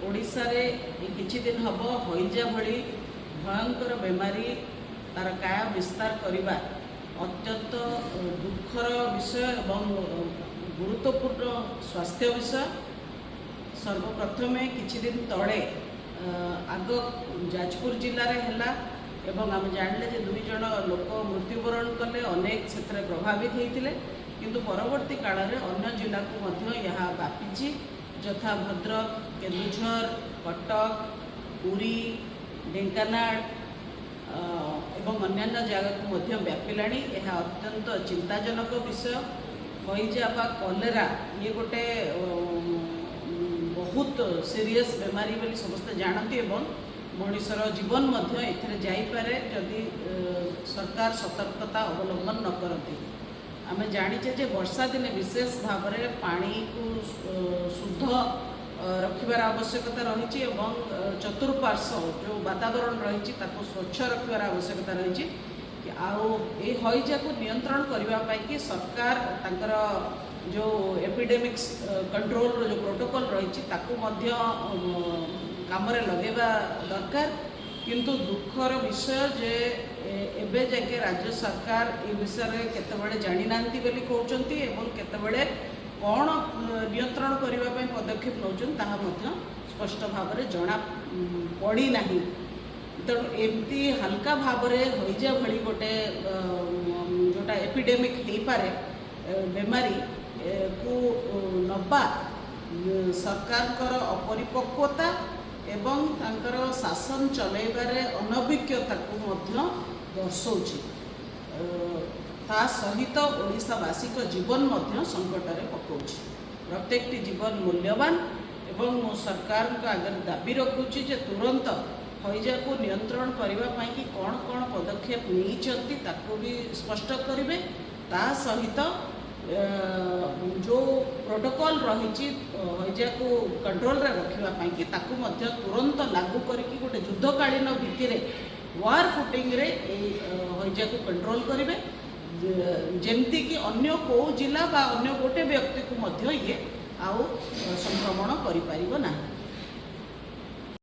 ओडिशा रे किछि दिन हब हईजा भली भयंकर बेमारी तार काया विस्तार करवा अत्यंत दुखर विषय एवं गुरुत्वपूर्ण स्वास्थ्य विषय। सर्वप्रथम किछि दिन तले आग जाजपुर जिले में है एवं आम जानले जे 2 जन लोक मृत्युवरण कले, अनेक क्षेत्र में प्रभावित होते किंतु परवर्ती काल में अन्य जिला को यह व्यापी यथा भद्रक, केन्दुझर, कटक, पुरी, ढेंकानाल एवं अन्य जगह को व्यापिला। यह अत्यंत चिंताजनक विषय। हईजा बा कलेरा ये गोटे बहुत सीरियस बेमारी बोली समस्ते जानती एवं मनुष्यर जीवन जाइपारे जदि सरकार सतर्कता अवलंबन न करती। आमे जानिचे जे वर्षा दिने विशेष भाव में पानी को शुद्ध रखिबार आवश्यकता रही एवं चतुर्पार्श्व जो वातावरण रही स्वच्छ रखिबार आवश्यकता रही। ये हईजा को नियंत्रण करने कि सरकार तांकर जो एपिडेमिक्स कंट्रोल जो प्रोटोकॉल रही काम लगेवा दरकार। किंतु दुखर विषय जे एबे जाके राज्य सरकार ये विषय केतबेले जानी नांती बोली कहउचंती एवं केतबेले कौन नियंत्रण करने पदक्षेप नौचन ताहा मध्य स्पष्ट भाव में जना पड़ी नहीं। तेणु एमती हल्का भाव में हईजा भली गोटे जोटा एपिडेमिक हो पारे बेमारी को नबा सरकार अपरिपक्वता एवं तांकर शासन चलैबारे अनभिज्ञता को दर्शाउछि। ता सहित ओडिशावासी जीवन संकट में पकाउछि। प्रत्येक जीवन मूल्यवान एवं सरकार आगे दाबी रखुछि जे तुरंत हईजा को नियंत्रण करने कि कौन कौन पदक्षेप नहीं ताको भी स्पष्ट करेंगे। ता सहित जो प्रोटोकॉल रही हईजा को कंट्रोल रे रखा कि ताकू मध्य तुरंत लागू करके गोटे युद्धकालीन भित्ति वार फुटिंग रे हईजा को कंट्रोल करेंगे जमती कि अन्य को जिला बा अन्य गोटे व्यक्ति को मध्य ये आउ संक्रमण करि परिबो नाही।